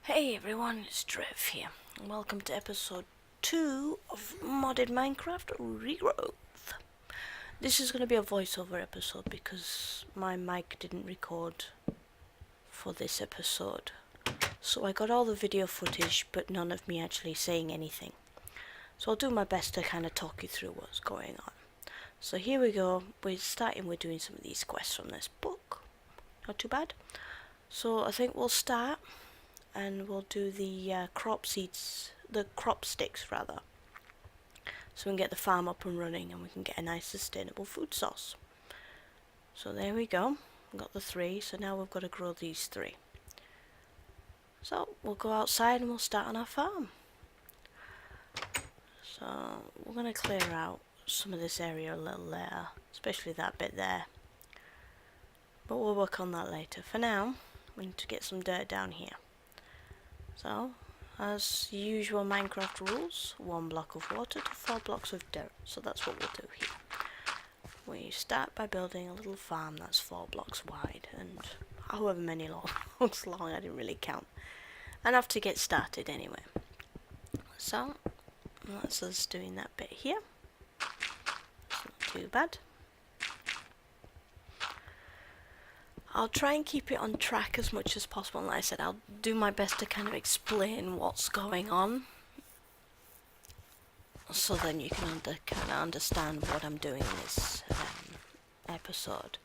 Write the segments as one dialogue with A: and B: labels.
A: Hey everyone, it's Trev here, and welcome to episode 2 of Modded Minecraft Regrowth. This is going to be a voiceover episode because my mic didn't record for this episode. So I got all the video footage, but none of me actually saying anything. So I'll do my best to kind of talk you through what's going on. So here we go, we're doing some of these quests from this book. Not too bad. So I think we'll start. And we'll do the crop sticks rather, so we can get the farm up and running and we can get a nice sustainable food source. So there we go, we've got the 3, so now we've got to grow these 3. So we'll go outside and we'll start on our farm. So we're going to clear out some of this area a little later, especially that bit there, but we'll work on that later. For now, we need to get some dirt down here. So, as usual Minecraft rules, 1 block of water to 4 blocks of dirt. So that's what we'll do here. We start by building a little farm that's 4 blocks wide and however many blocks long, I didn't really count. Enough to get started anyway. So, that's us doing that bit here. It's not too bad. I'll try and keep it on track as much as possible, and like I said, I'll do my best to kind of explain what's going on, so then you can kind of understand what I'm doing in this episode.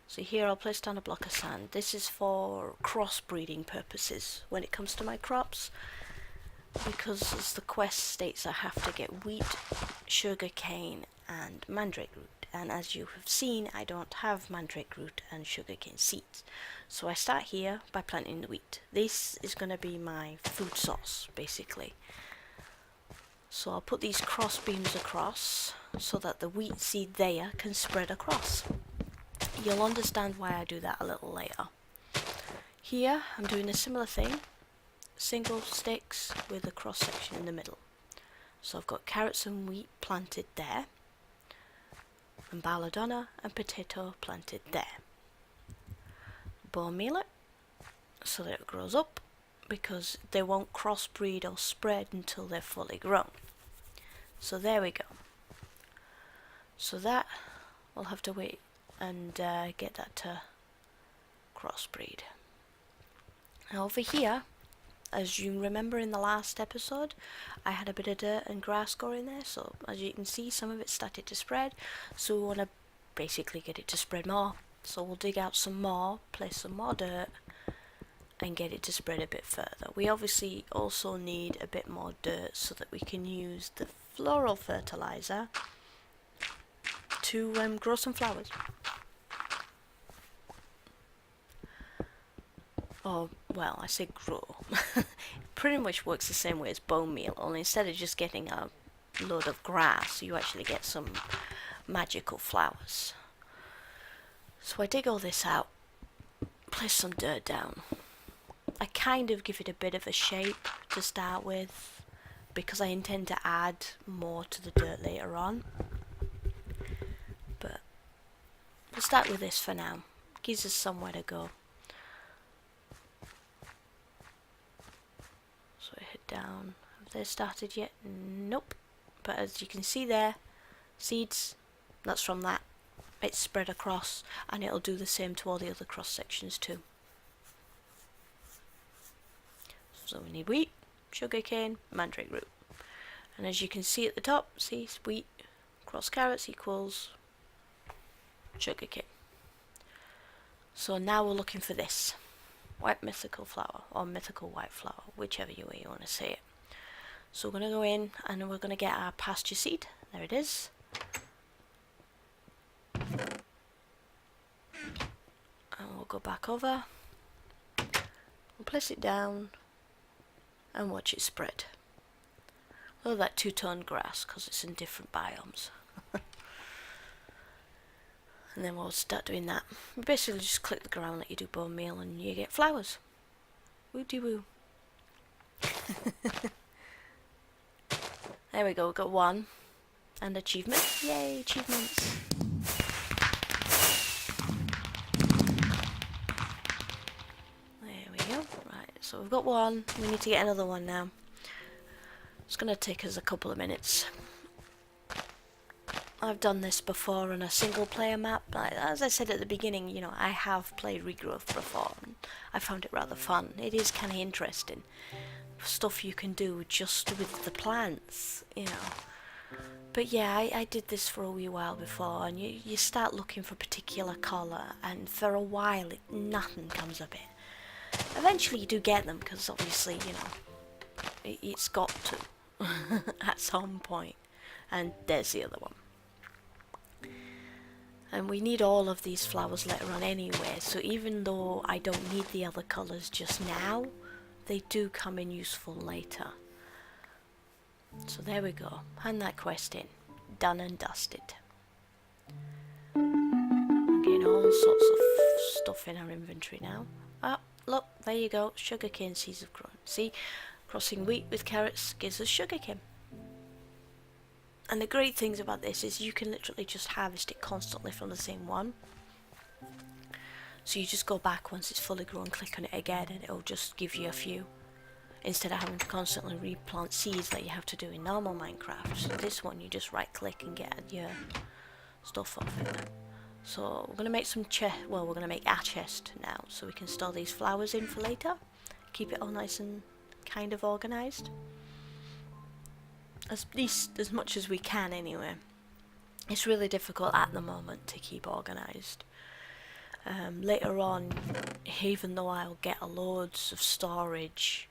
A: So here I'll place down a block of sand. This is for crossbreeding purposes when it comes to my crops, because as the quest states I have to get wheat, sugar cane and mandrake root. And as you have seen, I don't have mandrake root and sugarcane seeds. So I start here by planting the wheat. This is going to be my food source, basically. So I'll put these cross beams across so that the wheat seed there can spread across. You'll understand why I do that a little later. Here, I'm doing a similar thing. Single sticks with a cross section in the middle. So I've got carrots and wheat planted there, and belladonna and potato planted there. Bone meal it so that it grows up, because they won't crossbreed or spread until they're fully grown. So there we go. So that we'll have to wait and get that to crossbreed. Now over here, as you remember in the last episode, I had a bit of dirt and grass growing there, so as you can see, some of it started to spread, so we want to basically get it to spread more. So we'll dig out some more, place some more dirt, and get it to spread a bit further. We obviously also need a bit more dirt so that we can use the floral fertilizer to grow some flowers. Oh, well, I say grow. Pretty much works the same way as bone meal, only instead of just getting a load of grass, you actually get some magical flowers. So I dig all this out, place some dirt down. I kind of give it a bit of a shape to start with, because I intend to add more to the dirt later on. But we'll start with this for now. Gives us somewhere to go. Down. Have they started yet? Nope. But as you can see there, seeds, that's from that. It's spread across, and it'll do the same to all the other cross sections too. So we need wheat, sugarcane, mandrake root. And as you can see at the top, see, wheat cross carrots equals sugarcane. So now we're looking for this. White mythical flower, or mythical white flower, whichever way you want to say it. So we're going to go in and we're going to get our pasture seed. There it is. And we'll go back over. We'll place it down and watch it spread. Oh, that 2-tone grass, because it's in different biomes. And then we'll start doing that. You basically just click the ground like you do bone meal and you get flowers. Woo-de-woo. There we go, we've got 1. And achievement. Yay, achievements. There we go. Right, so So we've got one, we need to get another one now. It's going to take us a couple of minutes. I've done this before on a single player map. As I said at the beginning, you know, I have played Regrowth before and I found it rather fun. It is kind of interesting. Stuff you can do just with the plants, you know. But yeah, I did this for a wee while before, and you start looking for a particular colour, and for a while nothing comes of it. Eventually you do get them, because obviously, you know, it's got to at some point. And there's the other one. And we need all of these flowers later on anyway, so even though I don't need the other colours just now, they do come in useful later. So there we go, hand that quest in, done and dusted. I'm getting all sorts of stuff in our inventory now. Ah, look, there you go, sugarcane seeds have grown. See, crossing wheat with carrots gives us sugarcane. And the great things about this is you can literally just harvest it constantly from the same one. So you just go back once it's fully grown, click on it again, and it'll just give you a few. Instead of having to constantly replant seeds that you have to do in normal Minecraft. So this one you just right click and get your stuff off it. So we're going to make some we're going to make a chest now, so we can store these flowers in for later. Keep it all nice and kind of organised. At least as much as we can anyway. It's really difficult at the moment to keep organised. Later on, even though I'll get loads of storage,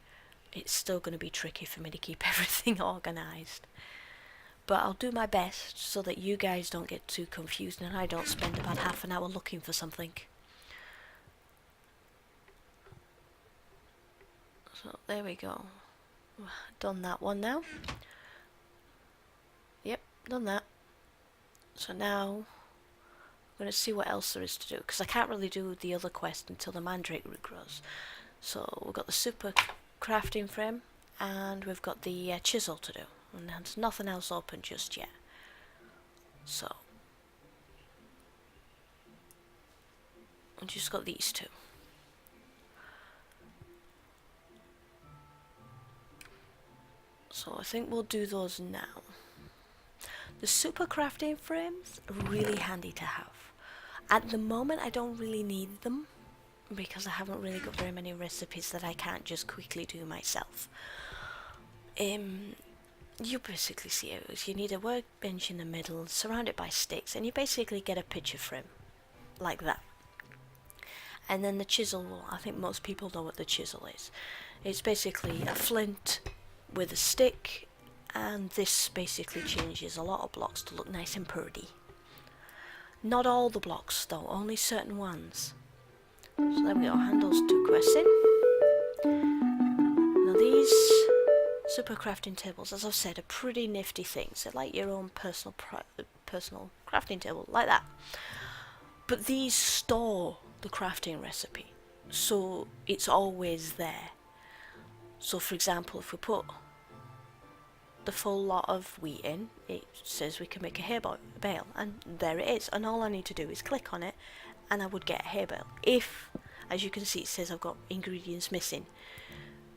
A: it's still going to be tricky for me to keep everything organised. But I'll do my best so that you guys don't get too confused and I don't spend about half an hour looking for something. So there we go. Done that one now. Yep, done that. So now I'm going to see what else there is to do, because I can't really do the other quest until the mandrake root grows. So we've got the super crafting frame and we've got the chisel to do, and there's nothing else open just yet. So I've just got these two. So I think we'll do those now. The super crafting frames are really handy to have. At the moment I don't really need them because I haven't really got very many recipes that I can't just quickly do myself. You basically see it. You need a workbench in the middle, surrounded by sticks, and you basically get a picture frame like that. And then the chisel, I think most people know what the chisel is. It's basically a flint with a stick, and this basically changes a lot of blocks to look nice and pretty. Not all the blocks though, only certain ones. So there we go, hand those two quests in. Now these super crafting tables, as I've said, are pretty nifty things. They're like your own personal crafting table, like that. But these store the crafting recipe, so it's always there. So for example, if we put the full lot of wheat in, it says we can make a hay bale, and there it is, and all I need to do is click on it and I would get a hay bale. If, as you can see, it says I've got ingredients missing.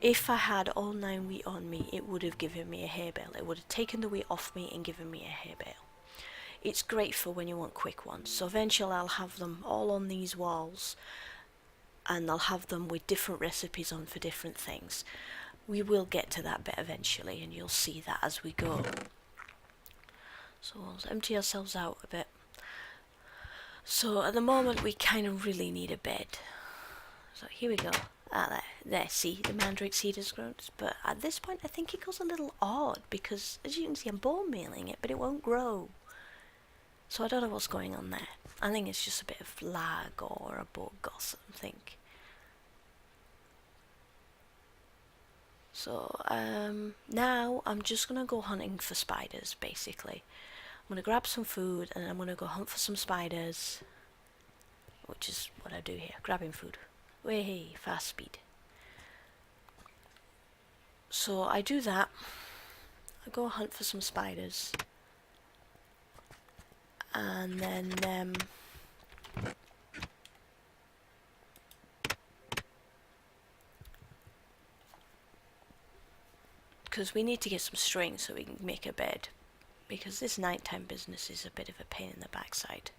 A: If I had all 9 wheat on me, it would have given me a hay bale. It would have taken the wheat off me and given me a hay bale. It's great for when you want quick ones. So eventually I'll have them all on these walls, and I'll have them with different recipes on for different things. We will get to that bit eventually, and you'll see that as we go. So we'll empty ourselves out a bit. So at the moment we kind of really need a bed. So here we go. Ah, there, see, the mandrake seed has grown. But at this point I think it goes a little odd, because as you can see I'm bone mealing it, but it won't grow. So I don't know what's going on there. I think it's just a bit of lag or a bug or something. So now I'm just going to go hunting for spiders, basically. I'm going to grab some food and I'm going to go hunt for some spiders, which is what I do here, grabbing food. Way, fast speed. So I do that, I go hunt for some spiders, and then because we need to get some string so we can make a bed, because this nighttime business is a bit of a pain in the backside.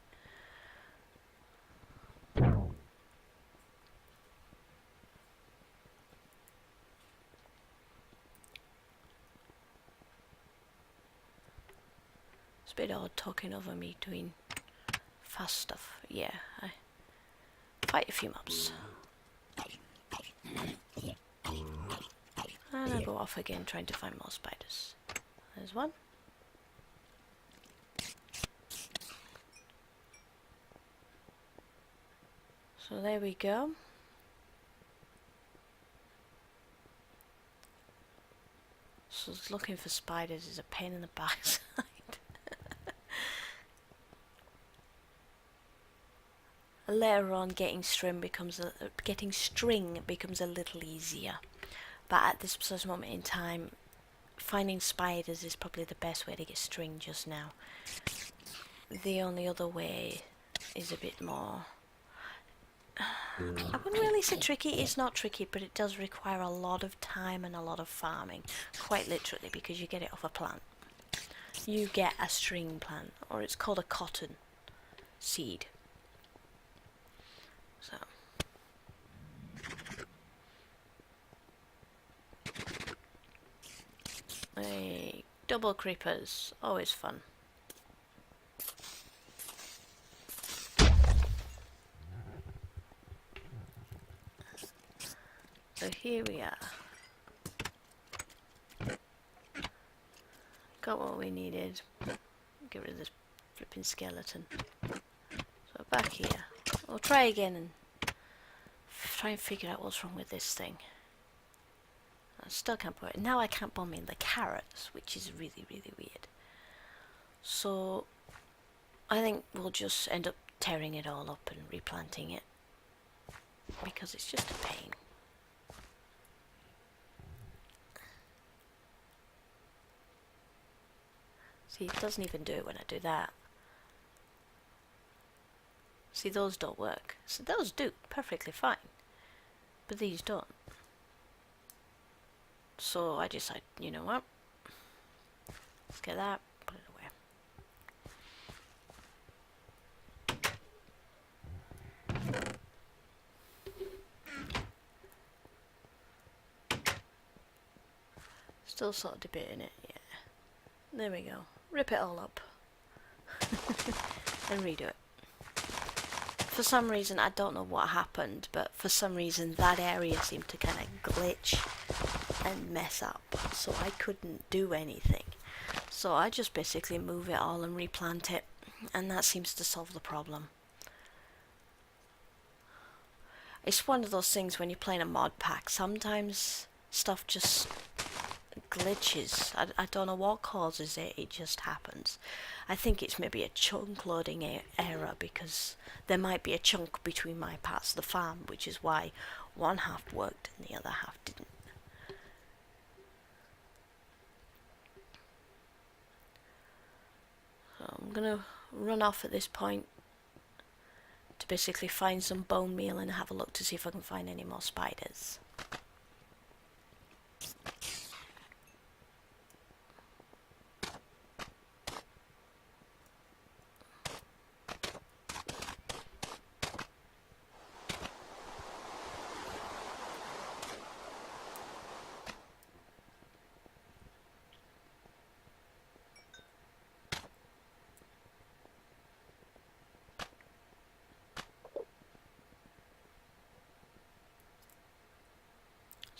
A: It's a bit odd talking over me doing fast stuff. Yeah, I fight a few mobs. And I go off again trying to find more spiders. There's one. So there we go. So looking for spiders is a pain in the backside. Later on, getting string becomes a little easier, but at this precise moment in time, finding spiders is probably the best way to get string just now. The only other way is a bit more, I wouldn't really say tricky. It's not tricky, but it does require a lot of time and a lot of farming, quite literally, because you get it off a plant. You get a string plant, or it's called a cotton seed. So hey, double creepers, always fun. So here we are. Got what we needed. Get rid of this flipping skeleton. So back here. We'll try again and try and figure out what's wrong with this thing. I still can't put it. Now I can't bomb in the carrots, which is really, really weird. So I think we'll just end up tearing it all up and replanting it, because it's just a pain. See, it doesn't even do it when I do that. See, those don't work. So those do perfectly fine, but these don't. So I decided, you know what? Let's get that, put it away. Still sort of debating it, yeah. There we go. Rip it all up. And redo it. For some reason, I don't know what happened, but for some reason that area seemed to kind of glitch and mess up, so I couldn't do anything. So I just basically move it all and replant it, and that seems to solve the problem. It's one of those things when you're playing a mod pack, sometimes stuff just glitches. I don't know what causes it, it just happens. I think it's maybe a chunk loading error, because there might be a chunk between my parts of the farm, which is why one half worked and the other half didn't. So I'm gonna run off at this point to basically find some bone meal and have a look to see if I can find any more spiders.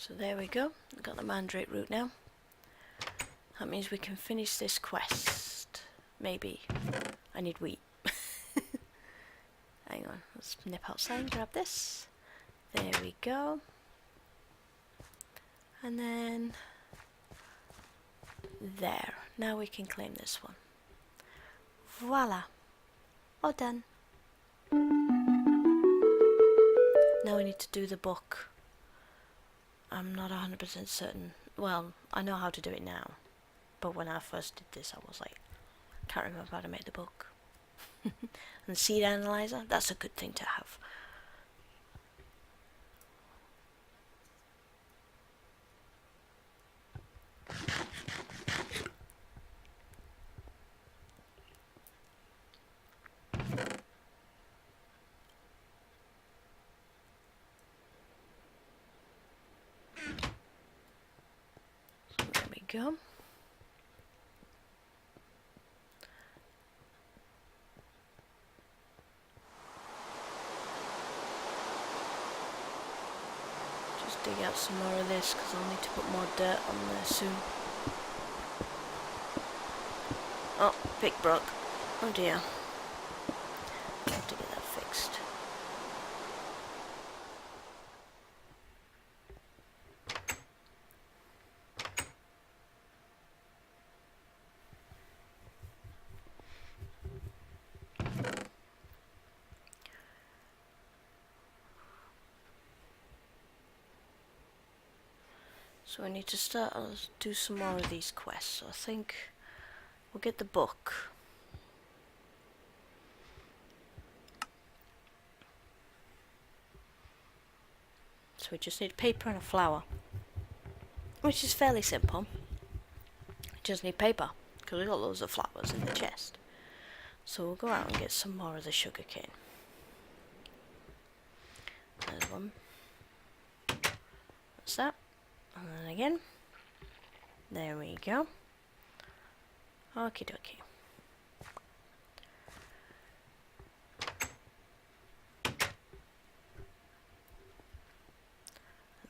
A: So there we go, I've got the mandrake root now. That means we can finish this quest. Maybe. I need wheat. Hang on, let's nip outside and grab this. There we go. And then there. Now we can claim this one. Voila. All done. Now we need to do the book. I'm not 100% certain. Well, I know how to do it now, but when I first did this I was like, can't remember how to make the book. And seed analyzer, that's a good thing to have. go. Just dig out some more of this because I'll need to put more dirt on there soon. Oh, pick broke. Oh dear. I have to get that fixed. So I need to start, do some more of these quests. So I think we'll get the book. So we just need paper and a flower, which is fairly simple. We just need paper, because we've got loads of flowers in the chest. So we'll go out and get some more of the sugar cane. There's one. That's that. And then again. There we go. Okie dokie.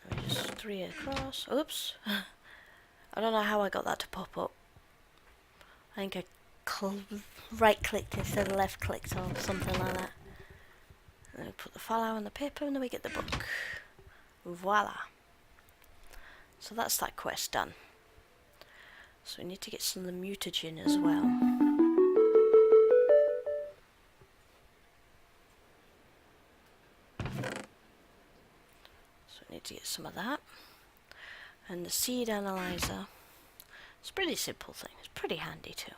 A: And then just 3 across. Oops. I don't know how I got that to pop up. I think I right clicked instead of left clicked or something like that. And then we put the flower on the paper and then we get the book. Voila. So that's that quest done. So we need to get some of the mutagen as well. So we need to get some of that. And the seed analyzer. It's a pretty simple thing. It's pretty handy too.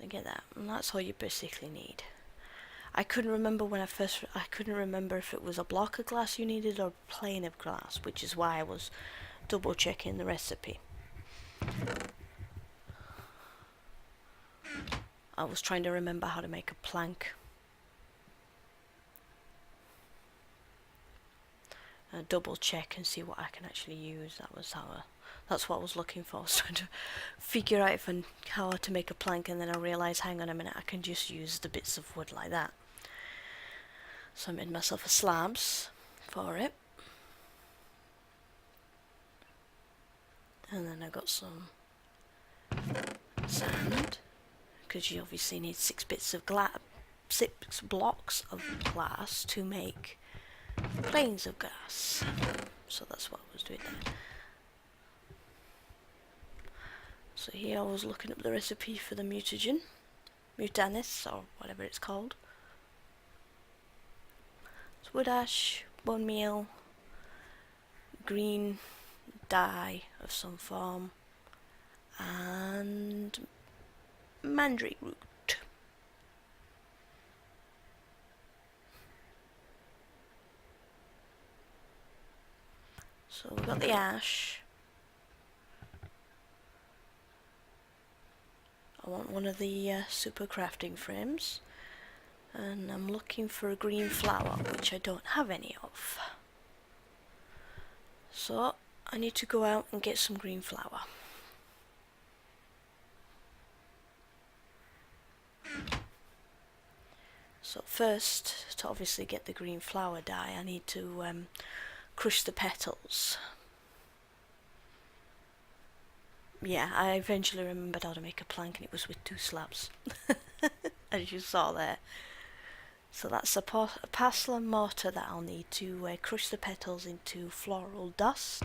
A: So get that. And that's all you basically need. I couldn't remember if it was a block of glass you needed or a plane of glass, which is why I was double checking the recipe. I was trying to remember how to make a plank. Double check and see what I can actually use. That's what I was looking for. I was trying to figure out how to make a plank, and then I realised, hang on a minute, I can just use the bits of wood like that. So I made myself a slabs for it. And then I got some sand, because you obviously need 6 blocks of glass to make planes of glass. So that's what I was doing there. So here I was looking up the recipe for the mutagen, mutanis, or whatever it's called. It's wood ash, bone meal, green dye of some form, and mandrake root. So we've got the ash. I want one of the super crafting frames, and I'm looking for a green flower, which I don't have any of. So I need to go out and get some green flower. So first, to obviously get the green flower dye, I need to crush the petals. Yeah, I eventually remembered how to make a plank, and it was with 2 slabs, as you saw there. So that's a pestle and mortar that I'll need to crush the petals into floral dust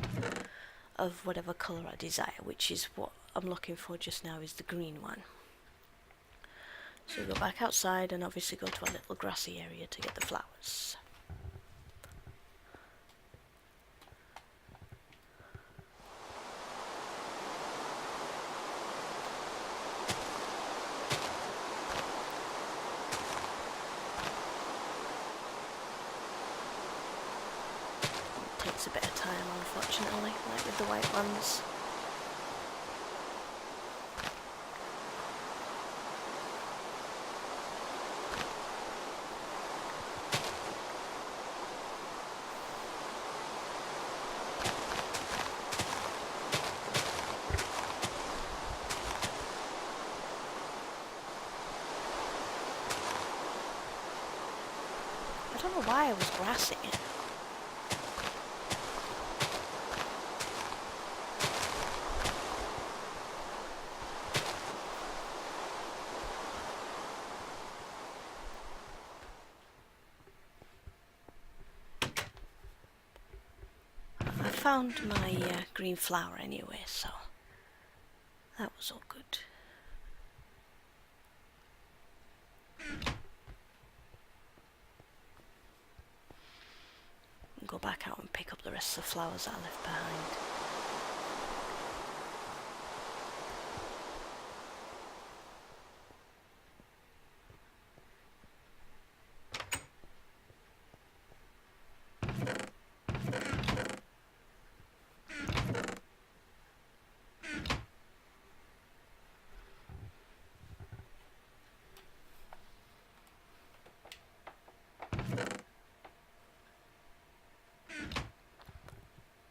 A: of whatever colour I desire, which is what I'm looking for just now, is the green one. So we go back outside and obviously go to our little grassy area to get the flowers. Takes a bit of time, unfortunately, like with the white ones. why I was grassing it. I found my green flower anyway, so that was all good. Go back out and pick up the rest of the flowers that I left behind.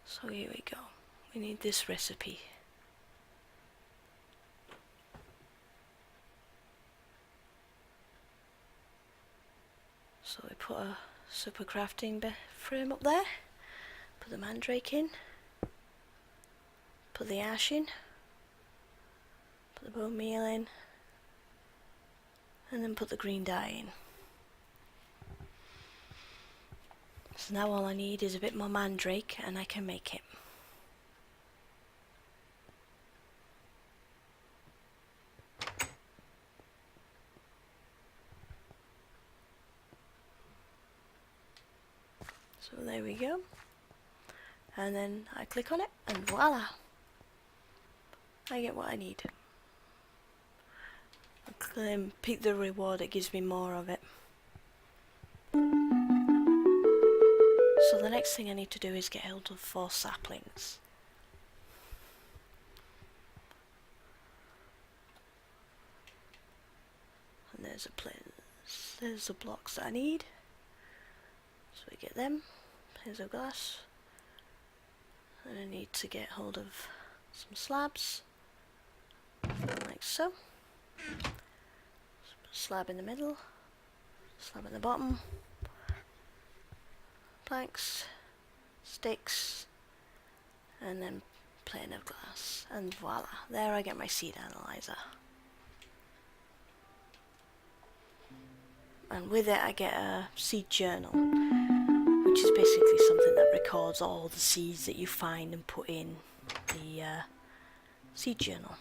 A: So here we go. We need this recipe. So we put a super crafting frame up there, put the mandrake in, put the ash in, put the bone meal in, and then put the green dye in. So now all I need is a bit more mandrake and I can make it. So there we go. And then I click on it and voila! I get what I need. I pick the reward, it gives me more of it. So the next thing I need to do is get hold of 4 saplings. And there's the blocks that I need. So we get them. Here's a glass. And I need to get hold of some slabs. Like so. Slab in the middle. Slab at the bottom. Planks, sticks, and then plane of glass, and voila, there I get my seed analyzer. And with it I get a seed journal, which is basically something that records all the seeds that you find and put in the seed journal.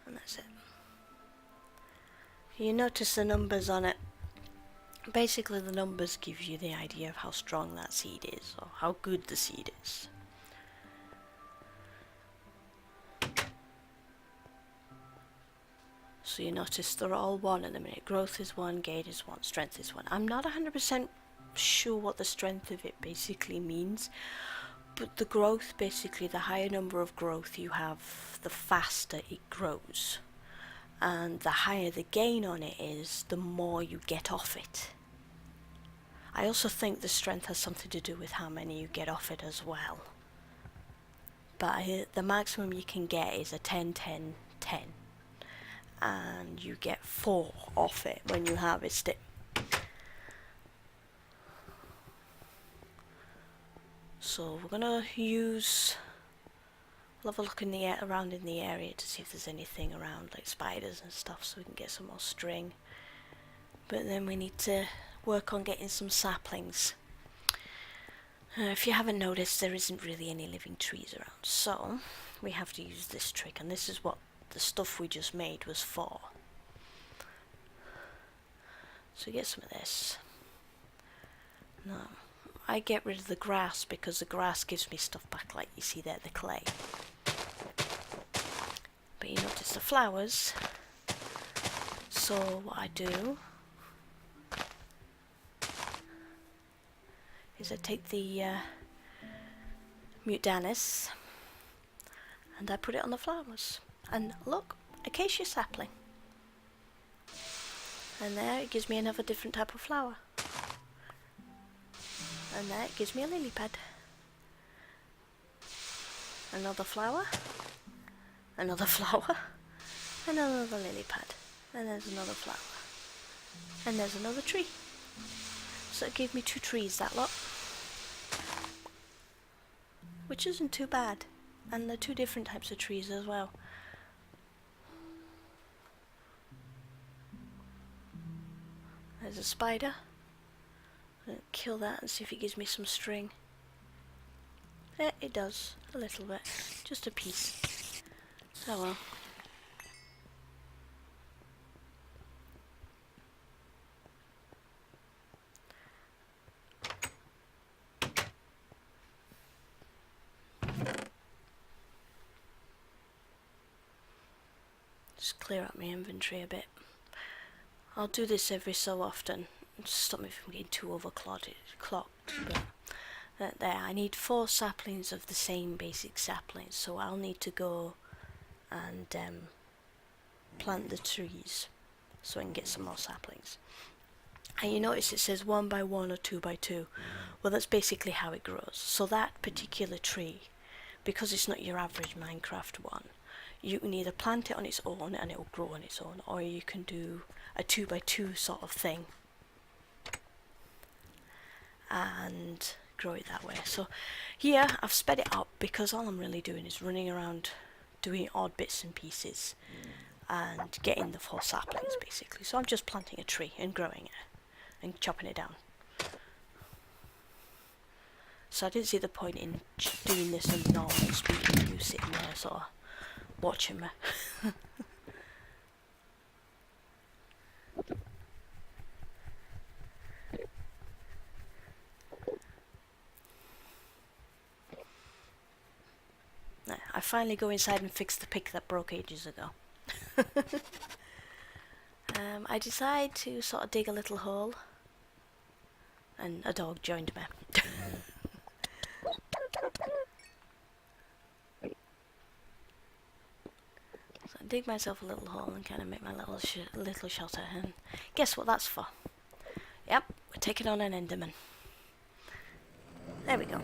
A: That's it. You notice the numbers on it. Basically the numbers give you the idea of how strong that seed is, or how good the seed is. So you notice they're all 1 at the minute. Growth is 1, gait is 1, strength is 1. I'm not 100% sure what the strength of it basically means, but the growth, basically the higher number of growth you have, the faster it grows. And the higher the gain on it is, the more you get off it. I also think the strength has something to do with how many you get off it as well. But the maximum you can get is a 10, 10, 10. And you get 4 off it when you harvest it. So we're gonna use, we'll have a look in the around in the area to see if there's anything around, like spiders and stuff, so we can get some more string. But then we need to work on getting some saplings. If you haven't noticed, there isn't really any living trees around, so we have to use this trick, and this is what the stuff we just made was for. So get some of this. Now, I get rid of the grass because the grass gives me stuff back, like you see there, the clay. But you notice the flowers. So what I do is I take the Mutanus and I put it on the flowers. And look, acacia sapling. And there it gives me another different type of flower. And that gives me a lily pad. Another flower. Another flower. And another lily pad. And there's another flower. And there's another tree. So it gave me 2 trees, that lot. Which isn't too bad. And they're 2 different types of trees as well. There's a spider. I'm going to kill that and see if it gives me some string. Yeah, it does. A little bit. Just a piece. Oh well. Just clear up my inventory a bit. I'll do this every so often. Stop me from getting too overclocked. But there, I need 4 saplings of the same basic saplings, so I'll need to go and plant the trees so I can get some more saplings. And you notice it says 1 by 1 or 2 by 2. Well, that's basically how it grows. So that particular tree, because it's not your average Minecraft one, you can either plant it on its own and it will grow on its own, or you can do a 2 by 2 sort of thing and grow it that way. So here I've sped it up because all I'm really doing is running around doing odd bits and pieces and getting the 4 saplings basically. So I'm just planting a tree and growing it and chopping it down. So I didn't see the point in doing this on normal speed and you sitting there sort of watching me. I finally go inside and fix the pick that broke ages ago. I decide to sort of dig a little hole, and a dog joined me. So I dig myself a little hole and kind of make my little shelter, and guess what that's for? Yep, we're taking on an Enderman. There we go.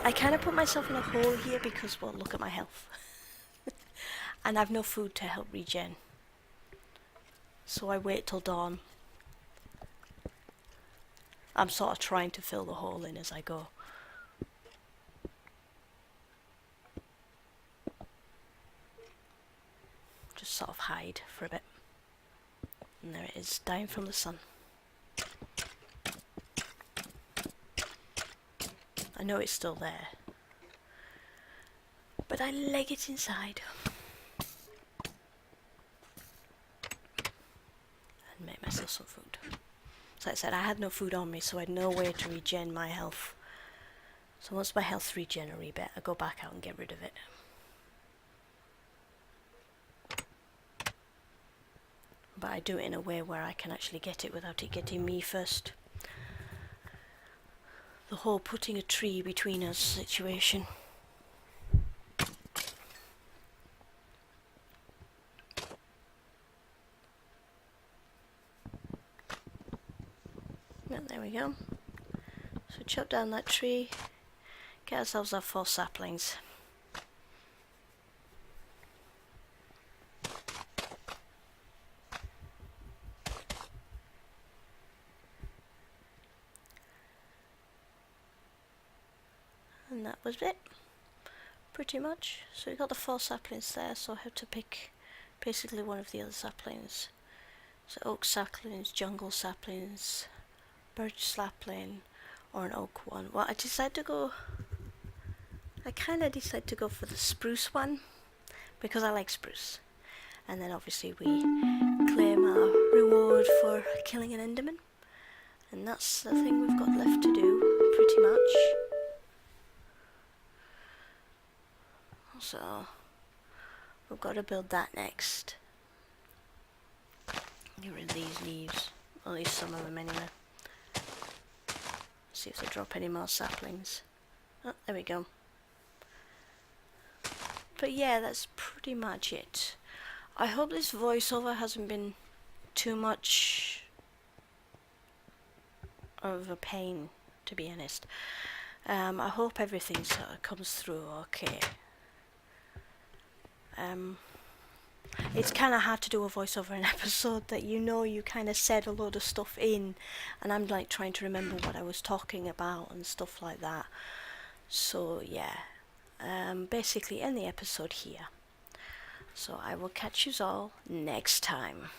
A: I kind of put myself in a hole here because, well, look at my health. And I've no food to help regen. So I wait till dawn. I'm sort of trying to fill the hole in as I go. Just sort of hide for a bit. And there it is, dying from the sun. I know it's still there, but I leg it inside and make myself some food. So like I said, I had no food on me, so I had no way to regen my health. So once my health regen a wee bit, I go back out and get rid of it. But I do it in a way where I can actually get it without it getting me first. The whole putting a tree between us situation. Yeah, there we go. So chop down that tree, get ourselves our 4 saplings. And that was it, pretty much. So we got the 4 saplings there, so I have to pick basically one of the other saplings. So oak saplings, jungle saplings, birch sapling, or an oak one. Well, I kind of decided to go for the spruce one, because I like spruce. And then obviously we claim our reward for killing an Enderman. And that's the thing we've got left to do, pretty much. So we've got to build that next. Get rid of these leaves, or at least some of them anyway. See if they drop any more saplings. Oh, there we go. But yeah, that's pretty much it. I hope this voiceover hasn't been too much of a pain, to be honest. I hope everything sort of comes through okay. It's kind of hard to do a voice over an episode that you kind of said a load of stuff in, and I'm like trying to remember what I was talking about and stuff like that. So yeah, basically end the episode here. So I will catch you all next time.